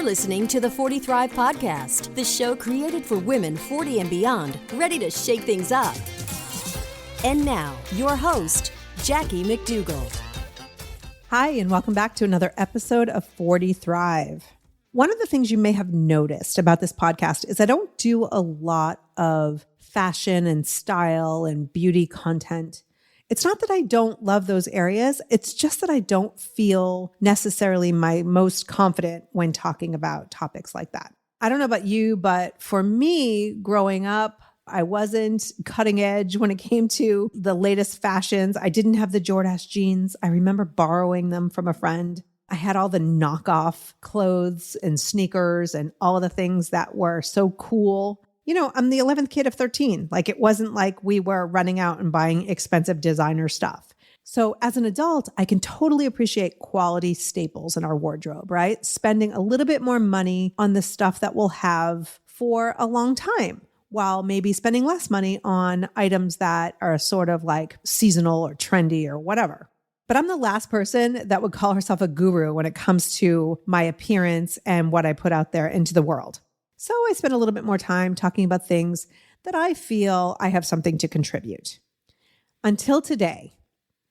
You're listening to the 40 Thrive Podcast, the show created for women 40 and beyond, ready to shake things up. And now, your host, Jackie McDougall. Hi, and welcome back to another episode of 40 Thrive. One of the things you may have noticed about this podcast is I don't do a lot of fashion and style and beauty content. It's not that I don't love those areas. It's just that I don't feel necessarily my most confident when talking about topics like that. I don't know about you, but for me, growing up, I wasn't cutting edge when it came to the latest fashions. I didn't have the Jordache jeans. I remember borrowing them from a friend. I had all the knockoff clothes and sneakers and all of the things that were so cool. You know, I'm the 11th kid of 13. Like, it wasn't like we were running out and buying expensive designer stuff. So as an adult, I can totally appreciate quality staples in our wardrobe, right? Spending a little bit more money on the stuff that we'll have for a long time, while maybe spending less money on items that are sort of like seasonal or trendy or whatever. But I'm the last person that would call herself a guru when it comes to my appearance and what I put out there into the world. So I spend a little bit more time talking about things that I feel I have something to contribute. Until today,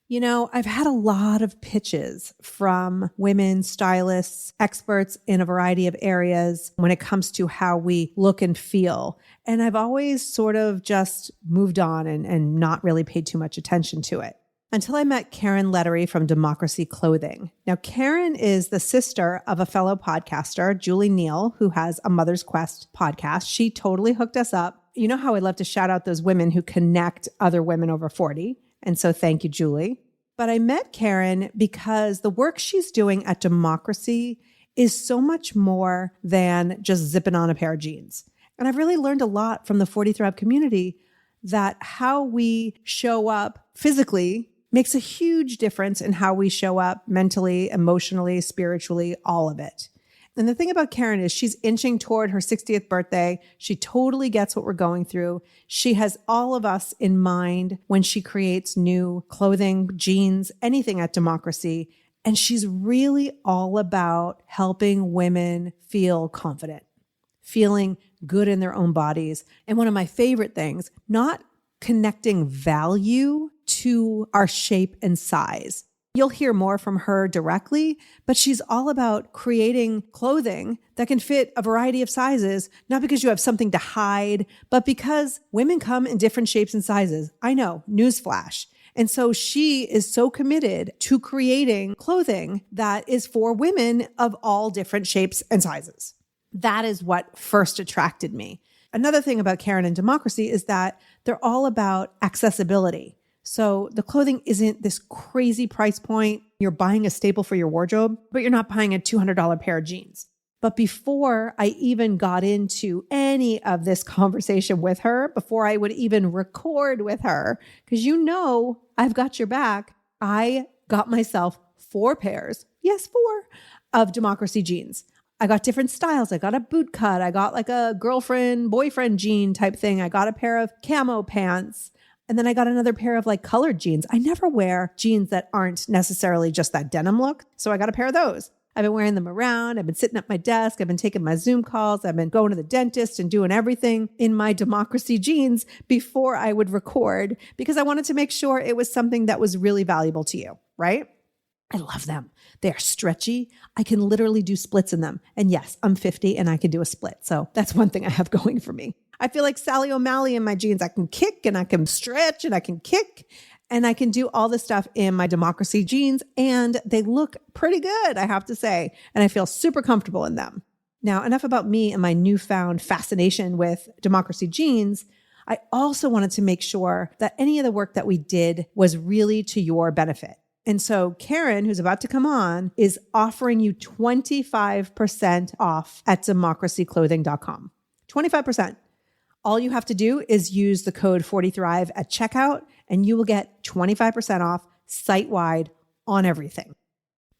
you know, I've had a lot of pitches from women, stylists, experts in a variety of areas when it comes to how we look and feel. And I've always sort of just moved on and not really paid too much attention to it. Until I met Caren Lettiere from Democracy Clothing. Now, Caren is the sister of a fellow podcaster, Julie Neal, who has a Mother's Quest podcast. She totally hooked us up. You know how I love to shout out those women who connect other women over 40. And so thank you, Julie. But I met Caren because the work she's doing at Democracy is so much more than just zipping on a pair of jeans. And I've really learned a lot from the 40 Thrive community that how we show up physically makes a huge difference in how we show up mentally, emotionally, spiritually, all of it. And the thing about Caren is she's inching toward her 60th birthday. She totally gets what we're going through. She has all of us in mind when she creates new clothing, jeans, anything at Democracy. And she's really all about helping women feel confident, feeling good in their own bodies. And one of my favorite things, not connecting value to our shape and size. You'll hear more from her directly, but she's all about creating clothing that can fit a variety of sizes, not because you have something to hide, but because women come in different shapes and sizes. I know, newsflash. And so she is so committed to creating clothing that is for women of all different shapes and sizes. That is what first attracted me. Another thing about Caren and Democracy is that they're all about accessibility. So the clothing isn't this crazy price point. You're buying a staple for your wardrobe, but you're not buying a $200 pair of jeans. But before I even got into any of this conversation with her, before I would even record with her, because you know I've got your back, I got myself 4 pairs, yes, 4, of Democracy jeans. I got different styles. I got a boot cut. I got like a girlfriend, boyfriend jean type thing. I got a pair of camo pants. And then I got another pair of like colored jeans. I never wear jeans that aren't necessarily just that denim look. So I got a pair of those. I've been wearing them around. I've been sitting at my desk. I've been taking my Zoom calls. I've been going to the dentist and doing everything in my Democracy jeans before I would record because I wanted to make sure it was something that was really valuable to you, right? I love them. They're stretchy. I can literally do splits in them. And yes, I'm 50 and I can do a split. So that's one thing I have going for me. I feel like Sally O'Malley in my jeans. I can kick and I can stretch and I can kick and I can do all this stuff in my Democracy jeans. And they look pretty good, I have to say. And I feel super comfortable in them. Now, enough about me and my newfound fascination with Democracy jeans. I also wanted to make sure that any of the work that we did was really to your benefit. And so Caren, who's about to come on, is offering you 25% off at democracyclothing.com. 25%. All you have to do is use the code 40Thrive at checkout, and you will get 25% off site-wide on everything.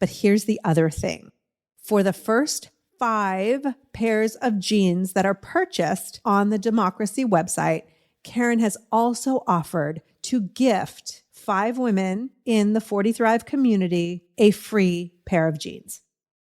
But here's the other thing. For the first 5 pairs of jeans that are purchased on the Democracy website, Caren has also offered to gift 5 women in the 40 Thrive community a free pair of jeans.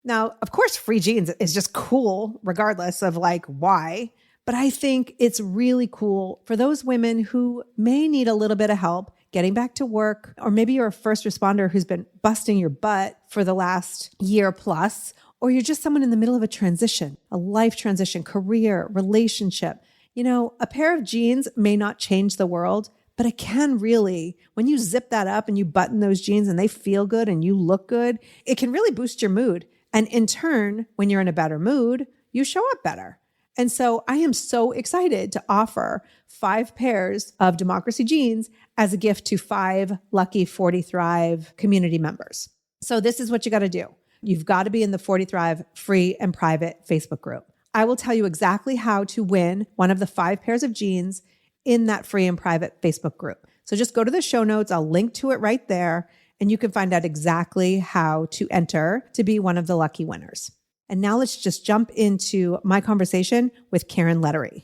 Now, of course, free jeans is just cool, regardless of like why. But I think it's really cool for those women who may need a little bit of help getting back to work, or maybe you're a first responder who's been busting your butt for the last year plus, or you're just someone in the middle of a transition, a life transition, career, relationship. You know, a pair of jeans may not change the world, but it can really, when you zip that up and you button those jeans and they feel good and you look good, it can really boost your mood. And in turn, when you're in a better mood, you show up better. And so I am so excited to offer 5 pairs of Democracy jeans as a gift to 5 lucky 40 Thrive community members. So this is what you got to do. You've got to be in the 40 Thrive free and private Facebook group. I will tell you exactly how to win one of the 5 pairs of jeans in that free and private Facebook group. So just go to the show notes. I'll link to it right there, and you can find out exactly how to enter to be one of the lucky winners. And now let's just jump into my conversation with Caren Lettiere.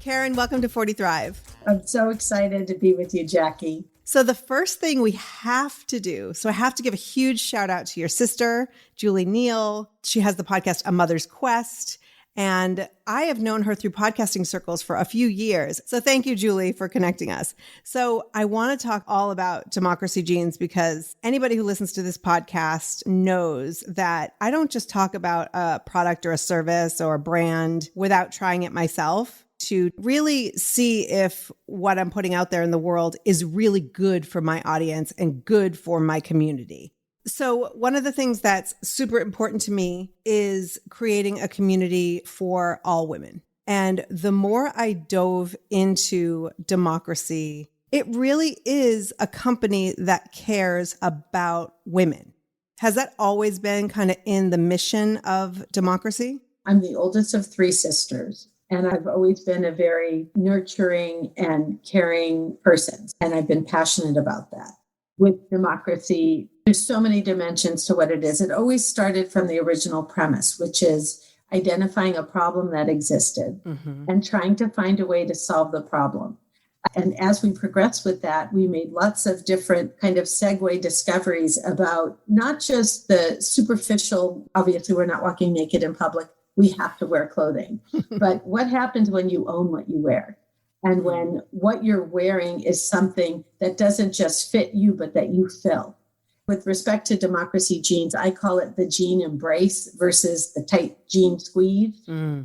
Caren, welcome to 40 Thrive. I'm so excited to be with you, Jackie. So the first thing we have to do, so I have to give a huge shout out to your sister, Julie Neal. She has the podcast A Mother's Quest, and I have known her through podcasting circles for a few years. So thank you, Julie, for connecting us. So I want to talk all about Democracy jeans because anybody who listens to this podcast knows that I don't just talk about a product or a service or a brand without trying it myself to really see if what I'm putting out there in the world is really good for my audience and good for my community. So one of the things that's super important to me is creating a community for all women. And the more I dove into Democracy, it really is a company that cares about women. Has that always been kind of in the mission of Democracy? I'm the oldest of 3 sisters, and I've always been a very nurturing and caring person. And I've been passionate about that. With Democracy, there's so many dimensions to what it is. It always started from the original premise, which is identifying a problem that existed and trying to find a way to solve the problem. And as we progressed with that, we made lots of different kind of segue discoveries about not just the superficial, obviously we're not walking naked in public, we have to wear clothing, but what happens when you own what you wear? And when what you're wearing is something that doesn't just fit you, but that you fill. With respect to Democracy jeans, I call it the jean embrace versus the tight jean squeeze,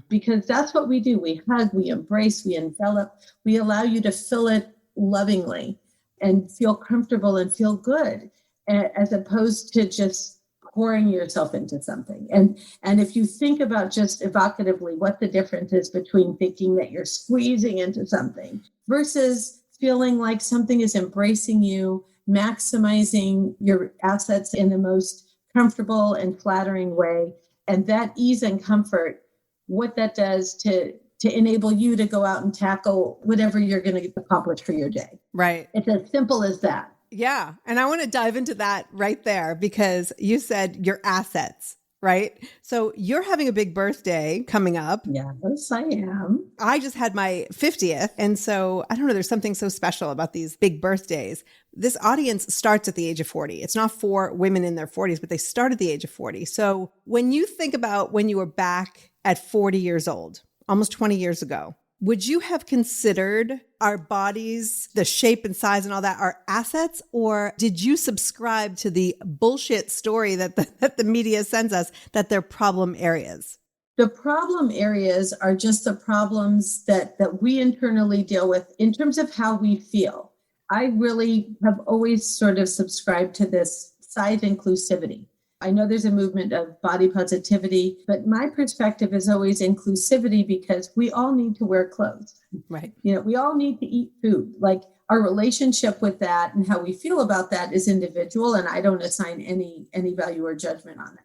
because that's what we do. We hug, we embrace, we envelop, we allow you to fill it lovingly and feel comfortable and feel good, as opposed to just pouring yourself into something. And if you think about just evocatively what the difference is between thinking that you're squeezing into something versus feeling like something is embracing you, maximizing your assets in the most comfortable and flattering way, and that ease and comfort, what that does to enable you to go out and tackle whatever you're going to accomplish for your day. Right. It's as simple as that. Yeah. And I want to dive into that right there because you said your assets, right? So you're having a big birthday coming up. Yes, I am. I just had my 50th. And so I don't know, there's something so special about these big birthdays. This audience starts at the age of 40. It's not for women in their 40s, but they start at the age of 40. So when you think about when you were back at 40 years old, almost 20 years ago, would you have considered our bodies, the shape and size and all that, our assets? Or did you subscribe to the bullshit story that the media sends us that they're problem areas? The problem areas are just the problems that we internally deal with in terms of how we feel. I really have always sort of subscribed to this size inclusivity. I know there's a movement of body positivity, but my perspective is always inclusivity because we all need to wear clothes. Right. You know, we all need to eat food. Like our relationship with that and how we feel about that is individual, and I don't assign any value or judgment on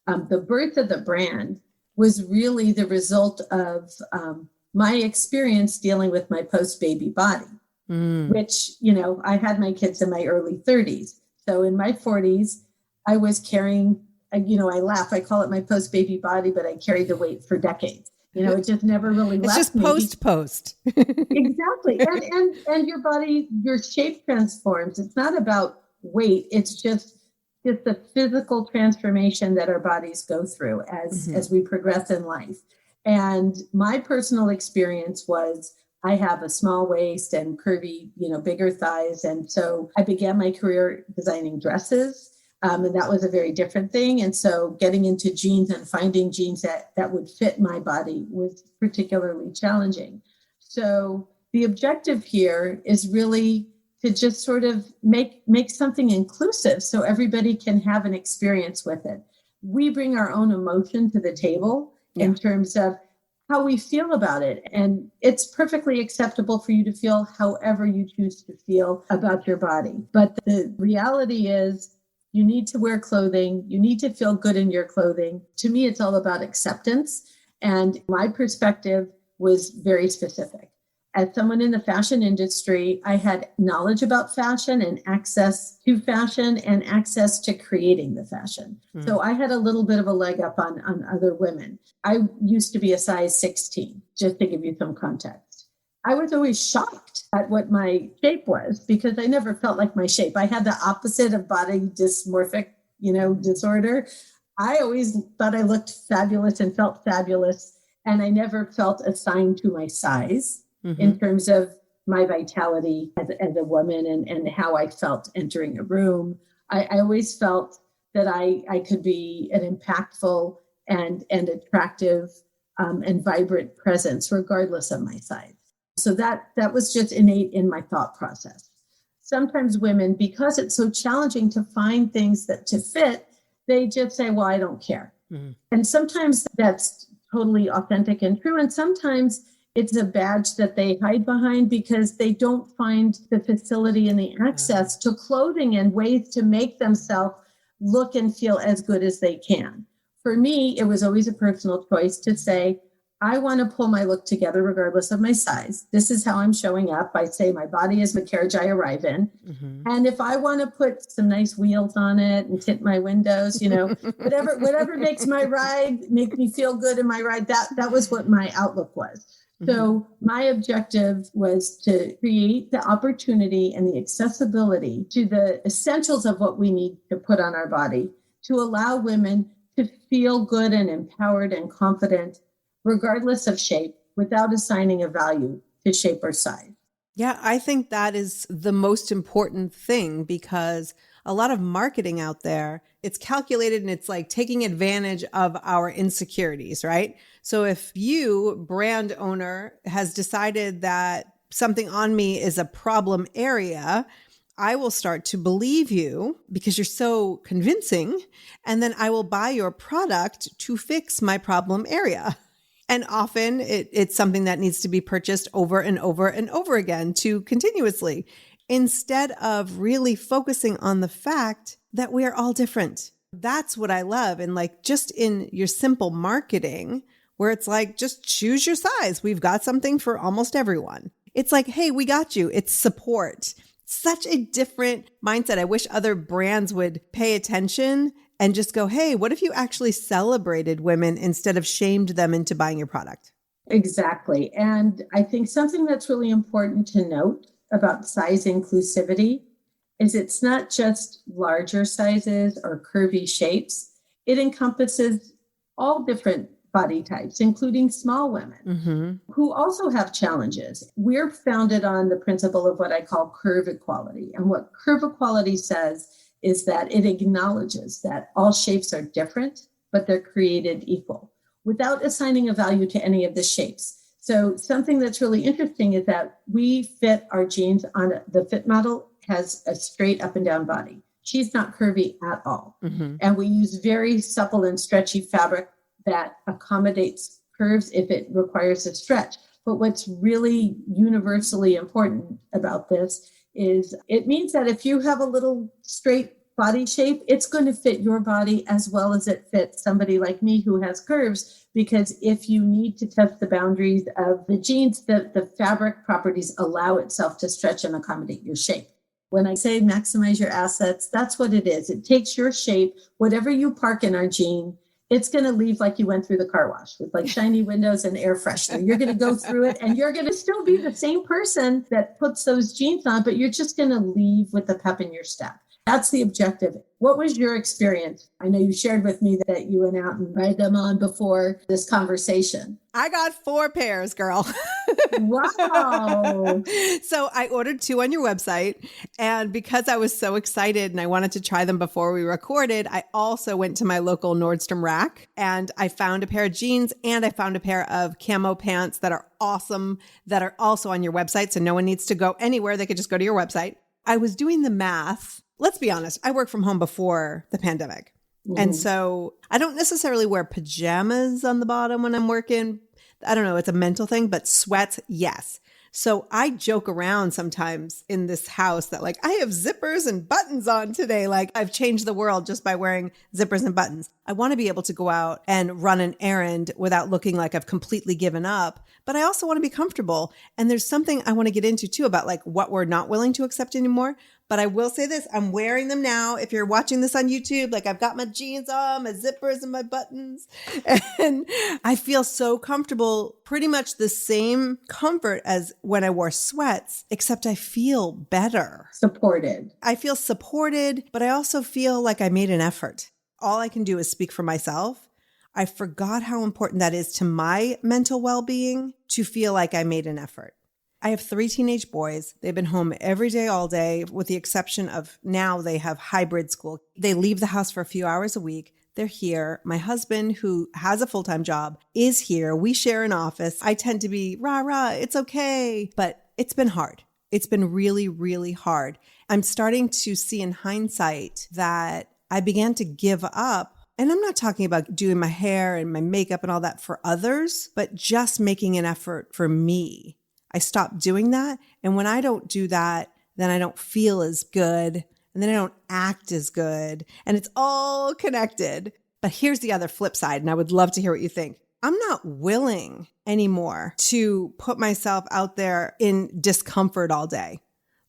that. The birth of the brand was really the result of my experience dealing with my post-baby body, which, you know, I had my kids in my early 30s. So in my 40s, I was carrying, I laugh, I call it my post-baby body, but I carried the weight for decades. You know, it just never really left me. It's just post. Exactly. And your body, your shape transforms. It's not about weight. It's just just the physical transformation that our bodies go through as we progress in life. And my personal experience was I have a small waist and curvy, bigger thighs. And so I began my career designing dresses. And that was a very different thing. And so getting into jeans and finding jeans that would fit my body was particularly challenging. So the objective here is really to just sort of make something inclusive so everybody can have an experience with it. We bring our own emotion to the table in terms of how we feel about it. And it's perfectly acceptable for you to feel however you choose to feel about your body. But the reality is you need to wear clothing. You need to feel good in your clothing. To me, it's all about acceptance. And my perspective was very specific. As someone in the fashion industry, I had knowledge about fashion and access to fashion and access to creating the fashion. So I had a little bit of a leg up on other women. I used to be a size 16, just to give you some context. I was always shocked at what my shape was because I never felt like my shape. I had the opposite of body dysmorphic, disorder. I always thought I looked fabulous and felt fabulous, and I never felt assigned to my size. In terms of my vitality as a woman and how I felt entering a room. I always felt that I could be an impactful and attractive and vibrant presence regardless of my size. So that was just innate in my thought process. Sometimes women, because it's so challenging to find things that to fit, they just say, well, I don't care. And sometimes that's totally authentic and true. And sometimes it's a badge that they hide behind because they don't find the facility and the access to clothing and ways to make themselves look and feel as good as they can. For me, it was always a personal choice to say, I want to pull my look together regardless of my size. This is how I'm showing up. I say my body is the carriage I arrive in. And if I want to put some nice wheels on it and tint my windows, whatever makes my ride, make me feel good in my ride, that was what my outlook was. So my objective was to create the opportunity and the accessibility to the essentials of what we need to put on our body to allow women to feel good and empowered and confident, regardless of shape, without assigning a value to shape or size. Yeah, I think that is the most important thing because a lot of marketing out there, it's calculated and it's like taking advantage of our insecurities, right? So if you, brand owner, has decided that something on me is a problem area, I will start to believe you because you're so convincing, and then I will buy your product to fix my problem area. And often it's something that needs to be purchased over and over and over again to continuously, instead of really focusing on the fact that we are all different. That's what I love. And like just in your simple marketing, where it's like, just choose your size. We've got something for almost everyone. It's like, hey, we got you. It's support. Such a different mindset. I wish other brands would pay attention and just go, hey, what if you actually celebrated women instead of shamed them into buying your product? Exactly. And I think something that's really important to note about size inclusivity is it's not just larger sizes or curvy shapes. It encompasses all different body types, including small women who also have challenges. We're founded on the principle of what I call curve equality. And what curve equality says is that it acknowledges that all shapes are different, but they're created equal without assigning a value to any of the shapes. So something that's really interesting is that we fit our jeans on the fit model has a straight up and down body. She's not curvy at all. And we use very supple and stretchy fabric that accommodates curves if it requires a stretch. But what's really universally important about this is it means that if you have a little straight body shape, it's going to fit your body as well as it fits somebody like me who has curves, because if you need to test the boundaries of the jeans, the fabric properties allow itself to stretch and accommodate your shape. When I say maximize your assets, that's what it is. It takes your shape, whatever you park in our jean, it's going to leave like you went through the car wash with like shiny windows and air freshener. You're going to go through it and you're going to still be the same person that puts those jeans on, but you're just going to leave with the pep in your step. That's the objective. What was your experience? I know you shared with me that you went out and tried them on before this conversation. I got 4 pairs, girl. Wow. So I ordered 2 on your website. And because I was so excited and I wanted to try them before we recorded, I also went to my local Nordstrom rack and I found a pair of jeans and I found a pair of camo pants that are awesome, that are also on your website. So no one needs to go anywhere. They could just go to your website. I was doing the math. Let's be honest. I worked from home before the pandemic. Mm-hmm. And so I don't necessarily wear pajamas on the bottom when I'm working. I don't know. It's a mental thing, but sweats, yes. So I joke around sometimes in this house that like, I have zippers and buttons on today. Like I've changed the world just by wearing zippers and buttons. I want to be able to go out and run an errand without looking like I've completely given up, but I also want to be comfortable. And there's something I want to get into too about like what we're not willing to accept anymore. But I will say this, I'm wearing them now. If you're watching this on YouTube, like I've got my jeans on, my zippers and my buttons, and I feel so comfortable, pretty much the same comfort as when I wore sweats, except I feel better. Supported. I feel supported, but I also feel like I made an effort. All I can do is speak for myself. I forgot how important that is to my mental well-being to feel like I made an effort. I have 3 teenage boys. They've been home every day, all day, with the exception of now they have hybrid school. They leave the house for a few hours a week. They're here. My husband, who has a full-time job, is here. We share an office. I tend to be rah, rah, it's okay. But it's been hard. It's been really, really hard. I'm starting to see in hindsight that I began to give up. And I'm not talking about doing my hair and my makeup and all that for others, but just making an effort for me. I stopped doing that. And when I don't do that, then I don't feel as good. And then I don't act as good. And it's all connected. But here's the other flip side. And I would love to hear what you think. I'm not willing anymore to put myself out there in discomfort all day.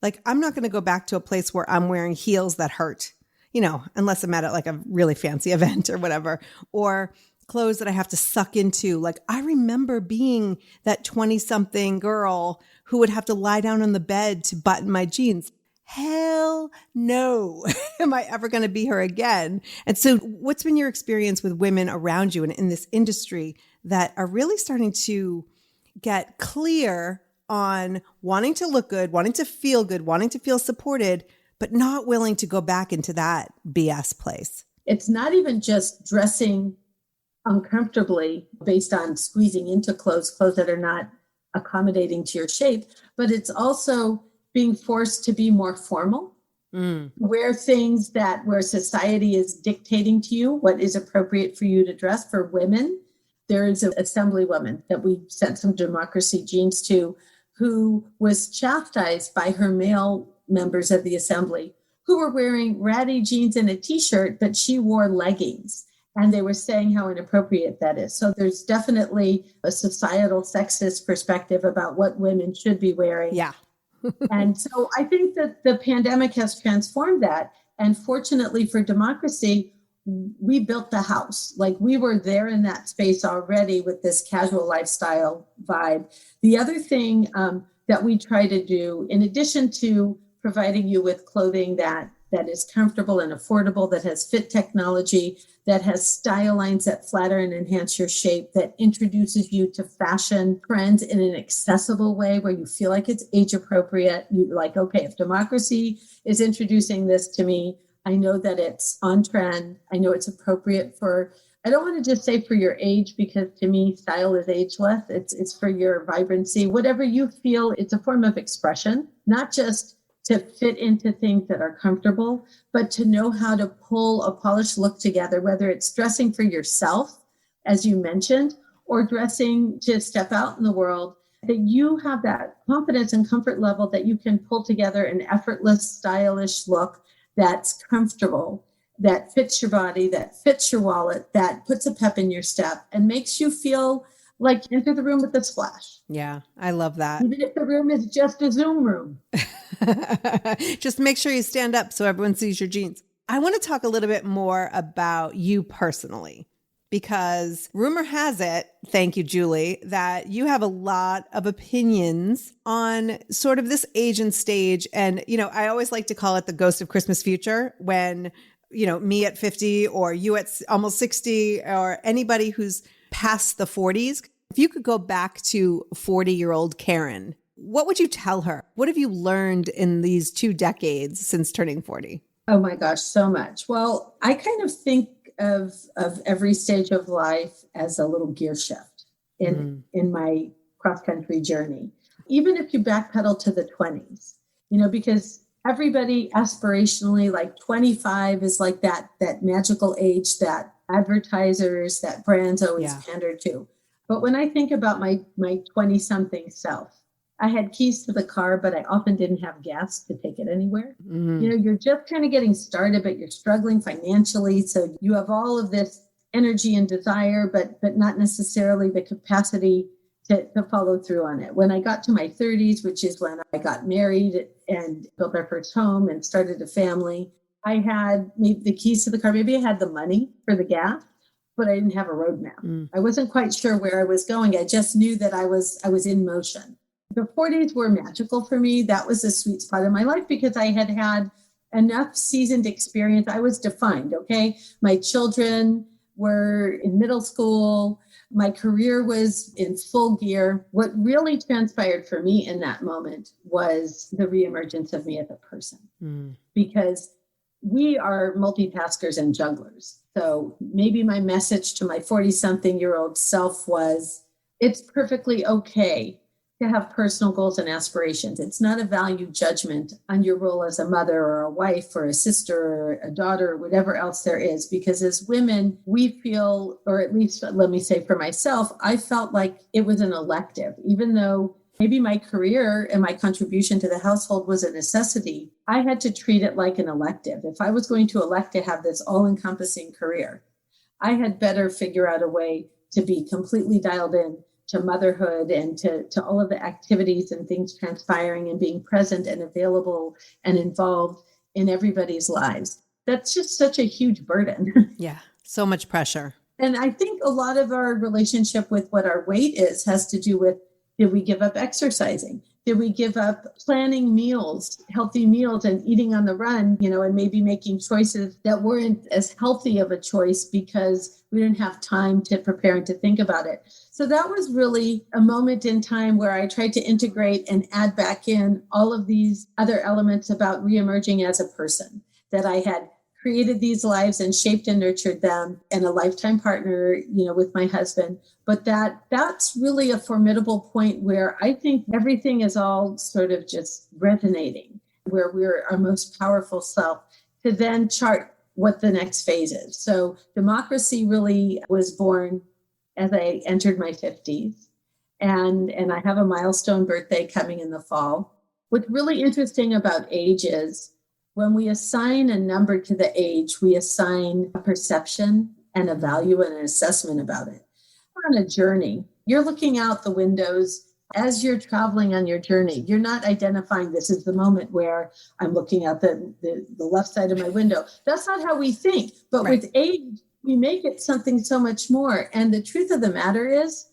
Like I'm not going to go back to a place where I'm wearing heels that hurt, you know, unless I'm at like a really fancy event or whatever, or clothes that I have to suck into. Like I remember being that 20-something girl who would have to lie down on the bed to button my jeans. Hell no. Am I ever going to be her again? And so what's been your experience with women around you and in this industry that are really starting to get clear on wanting to look good, wanting to feel supported, but not willing to go back into that BS place? It's not even just dressing uncomfortably based on squeezing into clothes that are not accommodating to your shape, but it's also being forced to be more formal, wear things where society is dictating to you what is appropriate for you to dress. For women, there is an assemblywoman that we sent some democracy jeans to who was chastised by her male members of the assembly who were wearing ratty jeans and a t-shirt, but she wore leggings. And they were saying how inappropriate that is. So there's definitely a societal sexist perspective about what women should be wearing. Yeah. And so I think that the pandemic has transformed that. And fortunately for democracy, we built the house. Like we were there in that space already with this casual lifestyle vibe. The other thing that we try to do, in addition to providing you with clothing that is comfortable and affordable, that has fit technology, that has style lines that flatter and enhance your shape, that introduces you to fashion trends in an accessible way where you feel like it's age appropriate. You're like, okay, if democracy is introducing this to me, I know that it's on trend. I know it's appropriate for, I don't want to just say for your age, because to me, style is ageless. It's for your vibrancy, whatever you feel. It's a form of expression, not just to fit into things that are comfortable, but to know how to pull a polished look together, whether it's dressing for yourself, as you mentioned, or dressing to step out in the world, that you have that confidence and comfort level that you can pull together an effortless, stylish look that's comfortable, that fits your body, that fits your wallet, that puts a pep in your step and makes you feel like enter the room with a splash. Yeah, I love that. Even if the room is just a Zoom room. Just make sure you stand up so everyone sees your jeans. I want to talk a little bit more about you personally. because rumor has it, thank you, Julie, that you have a lot of opinions on sort of this age and stage. And, I always like to call it the ghost of Christmas future when, me at 50 or you at almost 60 or anybody who's past the 40s. If you could go back to 40-year-old Caren, what would you tell her? What have you learned in these 2 decades since turning 40? Oh my gosh, so much. Well, I kind of think of every stage of life as a little gear shift in my cross-country journey. Even if you backpedal to the 20s, because everybody aspirationally, like 25 is like that magical age that advertisers, that brands always pander to. But when I think about my 20-something self, I had keys to the car, but I often didn't have gas to take it anywhere. You're just kind of getting started, but you're struggling financially. So you have all of this energy and desire, but not necessarily the capacity to follow through on it. When I got to my 30s, which is when I got married and built our first home and started a family, I had maybe the keys to the car. Maybe I had the money for the gas, but I didn't have a roadmap. I wasn't quite sure where I was going. I just knew that I was in motion. The 40s were magical for me. That was a sweet spot in my life because I had had enough seasoned experience. I was defined, okay? My children were in middle school. My career was in full gear. What really transpired for me in that moment was the reemergence of me as a person because we are multitaskers and jugglers. So maybe my message to my 40-something-year-old self was, it's perfectly okay to have personal goals and aspirations. It's not a value judgment on your role as a mother or a wife or a sister or a daughter or whatever else there is. Because as women, we feel, or at least let me say for myself, I felt like it was an elective, even though maybe my career and my contribution to the household was a necessity. I had to treat it like an elective. If I was going to elect to have this all-encompassing career, I had better figure out a way to be completely dialed in to motherhood and to all of the activities and things transpiring and being present and available and involved in everybody's lives. That's just such a huge burden. Yeah, so much pressure. And I think a lot of our relationship with what our weight is has to do with, did we give up exercising? Did we give up planning meals, healthy meals and eating on the run, and maybe making choices that weren't as healthy of a choice because we didn't have time to prepare and to think about it. So that was really a moment in time where I tried to integrate and add back in all of these other elements about reemerging as a person, that I had created these lives and shaped and nurtured them, and a lifetime partner, with my husband. But that's really a formidable point where I think everything is all sort of just resonating, where we're our most powerful self to then chart what the next phase is. So democracy really was born as I entered my 50s. And I have a milestone birthday coming in the fall. What's really interesting about age is when we assign a number to the age, we assign a perception and a value and an assessment about it. We're on a journey. You're looking out the windows as you're traveling on your journey. You're not identifying this is the moment where I'm looking out the left side of my window. That's not how we think. But right. With age, we make it something so much more. And the truth of the matter is,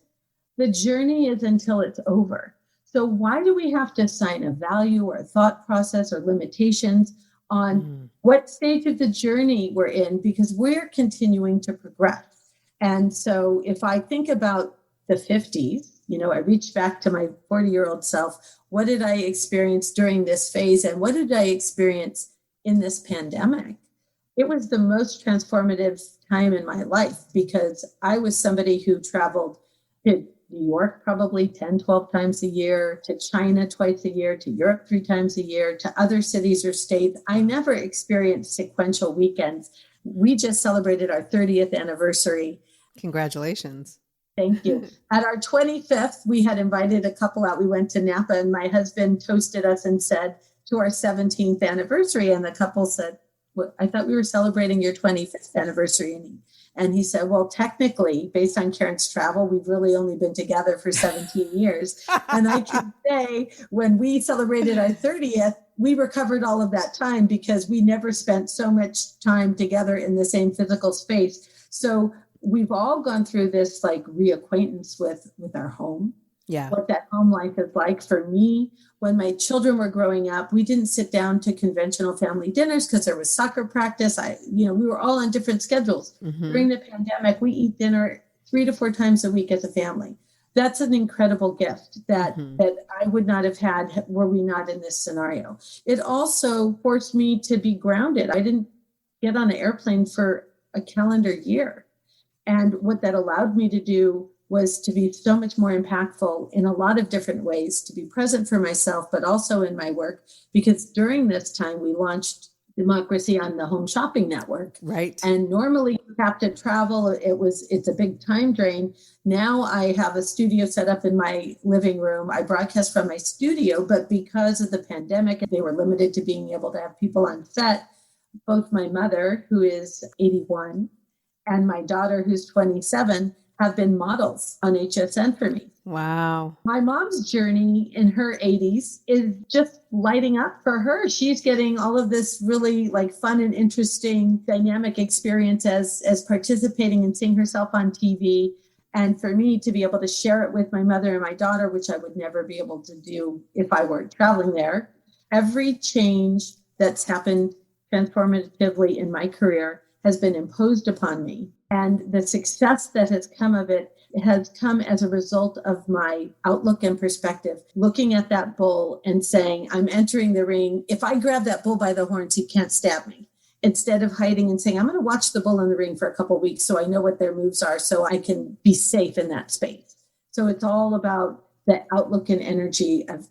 the journey is until it's over. So why do we have to assign a value or a thought process or limitations on what stage of the journey we're in? Because we're continuing to progress. And so if I think about the 50s, I reached back to my 40-year-old self. What did I experience during this phase? And what did I experience in this pandemic? It was the most transformative time in my life because I was somebody who traveled to New York probably 10, 12 times a year, to China twice a year, to Europe 3 times a year, to other cities or states. I never experienced sequential weekends. We just celebrated our 30th anniversary. Congratulations. Thank you. At our 25th, we had invited a couple out. We went to Napa and my husband toasted us and said, to our 17th anniversary. And the couple said, well, I thought we were celebrating your 25th anniversary. And he said, well, technically, based on Caren's travel, we've really only been together for 17 years. And I can say when we celebrated our 30th, we recovered all of that time because we never spent so much time together in the same physical space. So we've all gone through this like reacquaintance with our home. Yeah. What that home life is like. For me, when my children were growing up, we didn't sit down to conventional family dinners because there was soccer practice. We were all on different schedules. Mm-hmm. During the pandemic, we eat dinner 3 to 4 times a week as a family. That's an incredible gift that I would not have had were we not in this scenario. It also forced me to be grounded. I didn't get on an airplane for a calendar year. And what that allowed me to do was to be so much more impactful in a lot of different ways, to be present for myself, but also in my work. Because during this time, we launched Democracy on the Home Shopping Network. Right. And normally you have to travel. It's a big time drain. Now I have a studio set up in my living room. I broadcast from my studio, but because of the pandemic, they were limited to being able to have people on set. Both my mother, who is 81, and my daughter, who's 27, have been models on HSN for me. Wow. My mom's journey in her 80s is just lighting up for her. She's getting all of this really like fun and interesting dynamic experience as participating and seeing herself on TV. And for me to be able to share it with my mother and my daughter, which I would never be able to do if I weren't traveling there. Every change that's happened transformatively in my career has been imposed upon me. And the success that has come of it has come as a result of my outlook and perspective, looking at that bull and saying, I'm entering the ring. If I grab that bull by the horns, he can't stab me. Instead of hiding and saying, I'm going to watch the bull in the ring for a couple of weeks so I know what their moves are so I can be safe in that space. So it's all about the outlook and energy of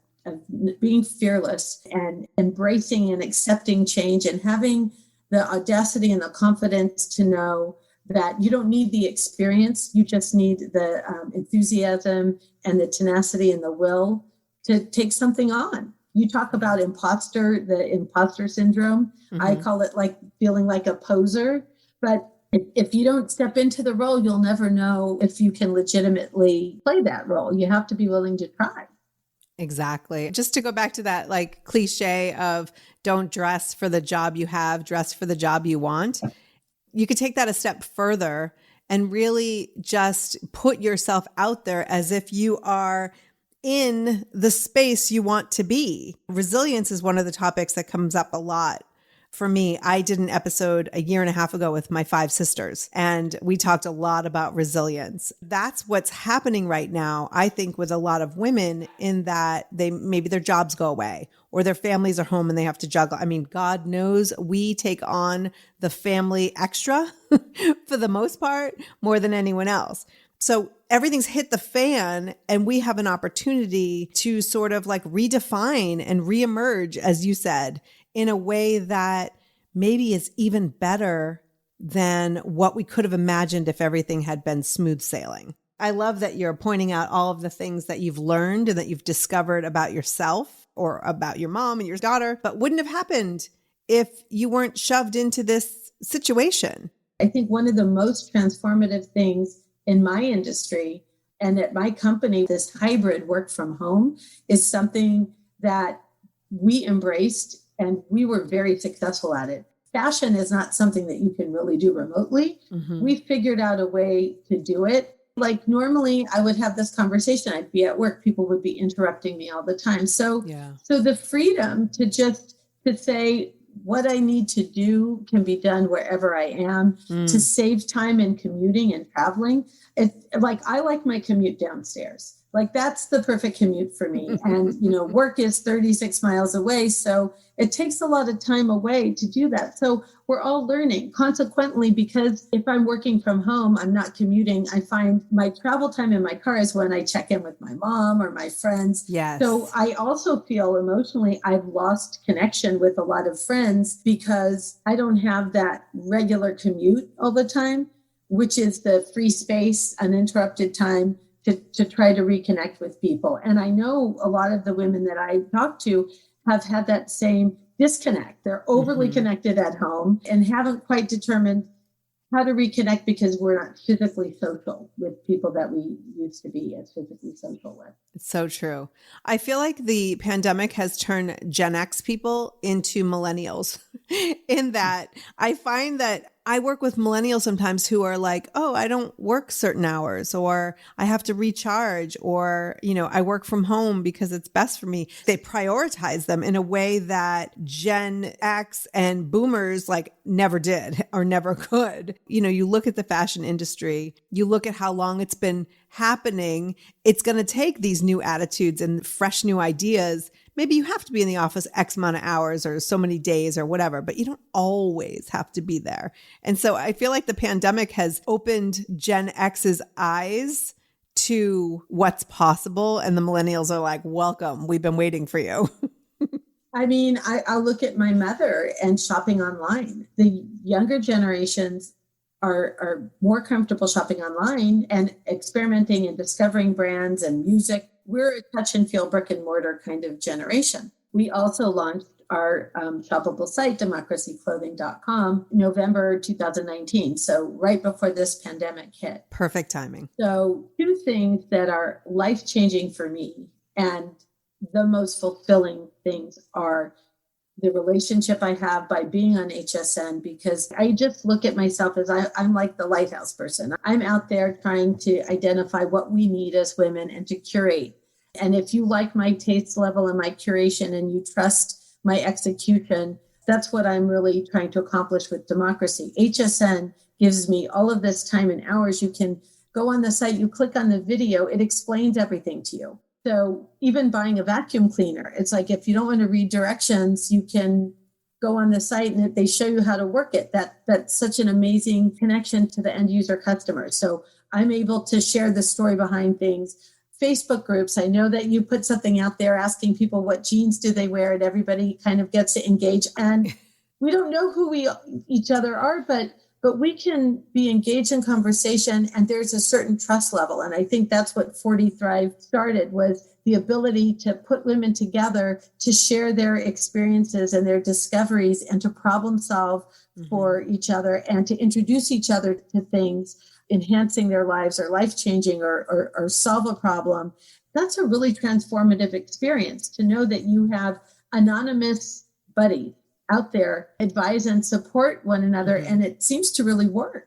being fearless and embracing and accepting change and having the audacity and the confidence to know that you don't need the experience. You just need the enthusiasm and the tenacity and the will to take something on. You talk about the imposter syndrome. Mm-hmm. I call it like feeling like a poser. But if you don't step into the role, you'll never know if you can legitimately play that role. You have to be willing to try. Exactly. Just to go back to that like cliche of don't dress for the job you have, dress for the job you want. You could take that a step further and really just put yourself out there as if you are in the space you want to be. Resilience is one of the topics that comes up a lot. For me, I did an episode a year and a half ago with my 5 sisters, and we talked a lot about resilience. That's what's happening right now, I think, with a lot of women in that maybe their jobs go away or their families are home and they have to juggle. I mean, God knows we take on the family extra for the most part, more than anyone else. So everything's hit the fan and we have an opportunity to sort of like redefine and reemerge, as you said, in a way that maybe is even better than what we could have imagined if everything had been smooth sailing. I love that you're pointing out all of the things that you've learned and that you've discovered about yourself or about your mom and your daughter, but wouldn't have happened if you weren't shoved into this situation. I think one of the most transformative things in my industry and at my company, this hybrid work from home is something that we embraced and we were very successful at it. Fashion is not something that you can really do remotely. Mm-hmm. We figured out a way to do it. Like normally I would have this conversation. I'd be at work. People would be interrupting me all the time. So the freedom to say what I need to do can be done wherever I am to save time in commuting and traveling. I like my commute downstairs. Like that's the perfect commute for me. And, work is 36 miles away. So it takes a lot of time away to do that. So we're all learning. Consequently, because if I'm working from home, I'm not commuting. I find my travel time in my car is when I check in with my mom or my friends. Yes. So I also feel emotionally I've lost connection with a lot of friends because I don't have that regular commute all the time, which is the free space, uninterrupted time to try to reconnect with people. And I know a lot of the women that I talk to have had that same disconnect. They're overly connected at home and haven't quite determined how to reconnect because we're not physically social with people that we used to be as physically social with. It's so true. I feel like the pandemic has turned Gen X people into millennials in that I find that I work with millennials sometimes who are like, oh, I don't work certain hours, or I have to recharge, or, I work from home because it's best for me. They prioritize them in a way that Gen X and boomers like never did or never could. You look at the fashion industry, you look at how long it's been happening. It's going to take these new attitudes and fresh new ideas. Maybe you have to be in the office X amount of hours or so many days or whatever, but you don't always have to be there. And so I feel like the pandemic has opened Gen X's eyes to what's possible. And the millennials are like, welcome, we've been waiting for you. I mean, I'll look at my mother and shopping online. The younger generations are more comfortable shopping online and experimenting and discovering brands and music. We're a touch and feel brick and mortar kind of generation. We also launched our shoppable site, democracyclothing.com, November 2019. So right before this pandemic hit. Perfect timing. So 2 things that are life-changing for me and the most fulfilling things are the relationship I have by being on HSN, because I just look at myself as I'm like the lighthouse person. I'm out there trying to identify what we need as women and to curate. And if you like my taste level and my curation and you trust my execution, that's what I'm really trying to accomplish with Democracy. HSN gives me all of this time and hours. You can go on the site, you click on the video, it explains everything to you. So even buying a vacuum cleaner, it's like, if you don't want to read directions, you can go on the site and they show you how to work it. That's such an amazing connection to the end user customer. So I'm able to share the story behind things. Facebook groups, I know that you put something out there asking people what jeans do they wear, and everybody kind of gets to engage. And we don't know who each other are, but we can be engaged in conversation, and there's a certain trust level. And I think that's what 40 Thrive started, was the ability to put women together to share their experiences and their discoveries and to problem solve for each other and to introduce each other to things, enhancing their lives or life-changing or solve a problem. That's a really transformative experience, to know that you have anonymous buddies out there, advise and support one another. And it seems to really work.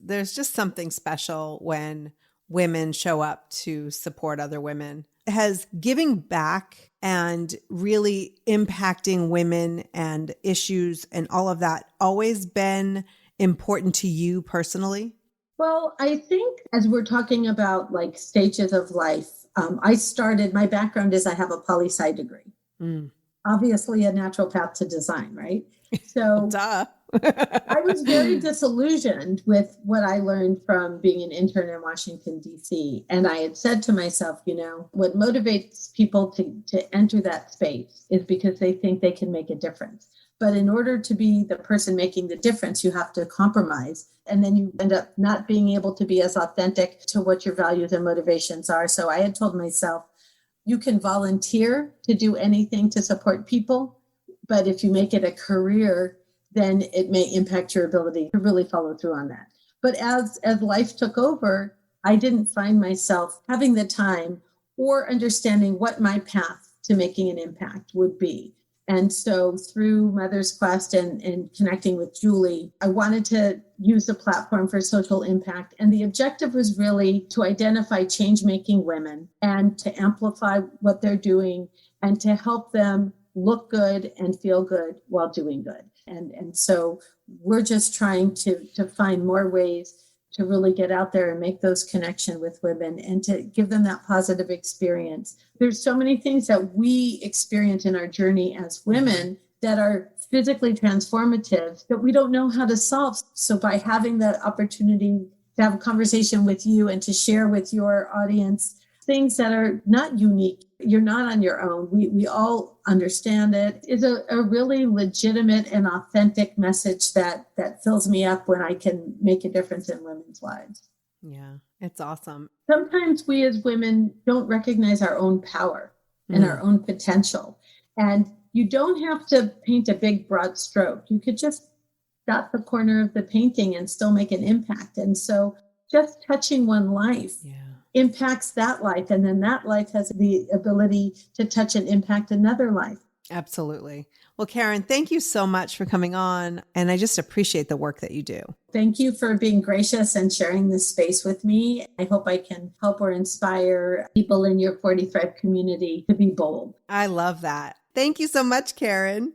There's just something special when women show up to support other women. Has giving back and really impacting women and issues and all of that always been important to you personally? Well, I think as we're talking about like stages of life, my background is I have a poli-sci degree. Obviously a natural path to design, right? So Duh. I was very disillusioned with what I learned from being an intern in Washington, D.C. And I had said to myself, what motivates people to enter that space is because they think they can make a difference. But in order to be the person making the difference, you have to compromise. And then you end up not being able to be as authentic to what your values and motivations are. So I had told myself, you can volunteer to do anything to support people, but if you make it a career, then it may impact your ability to really follow through on that. But as life took over, I didn't find myself having the time or understanding what my path to making an impact would be. And so through Mother's Quest and connecting with Julie, I wanted to use the platform for social impact. And the objective was really to identify change-making women and to amplify what they're doing and to help them look good and feel good while doing good. And so we're just trying to find more ways to really get out there and make those connections with women and to give them that positive experience. There's so many things that we experience in our journey as women that are physically transformative that we don't know how to solve. So by having the opportunity to have a conversation with you and to share with your audience things that are not unique, you're not on your own, we all understand it, is a really legitimate and authentic message that fills me up when I can make a difference in women's lives. Yeah, it's awesome. Sometimes we as women don't recognize our own power and our own potential. And you don't have to paint a big broad stroke. You could just dot the corner of the painting and still make an impact. And so just touching one life impacts that life. And then that life has the ability to touch and impact another life. Absolutely. Well, Caren, thank you so much for coming on. And I just appreciate the work that you do. Thank you for being gracious and sharing this space with me. I hope I can help or inspire people in your 40 Thrive community to be bold. I love that. Thank you so much, Caren.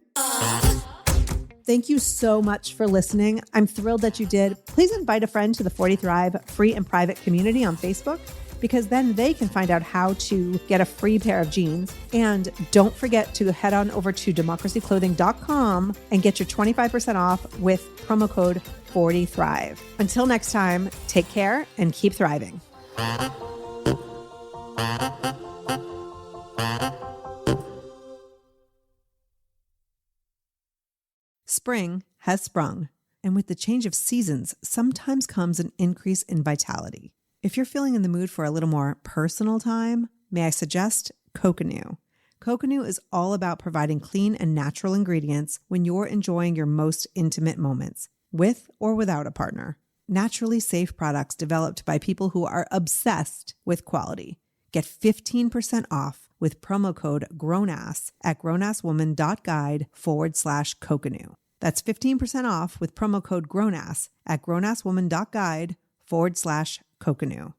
Thank you so much for listening. I'm thrilled that you did. Please invite a friend to the 40 Thrive free and private community on Facebook, because then they can find out how to get a free pair of jeans. And don't forget to head on over to democracyclothing.com and get your 25% off with promo code 40Thrive. Until next time, take care and keep thriving. Spring has sprung, and with the change of seasons, sometimes comes an increase in vitality. If you're feeling in the mood for a little more personal time, may I suggest Coconut. Coconut is all about providing clean and natural ingredients when you're enjoying your most intimate moments, with or without a partner. Naturally safe products developed by people who are obsessed with quality. Get 15% off with promo code GROWNASS at grownasswoman.guide/Coconut. That's 15% off with promo code GROWNASS at grownasswoman.guide/Coconut.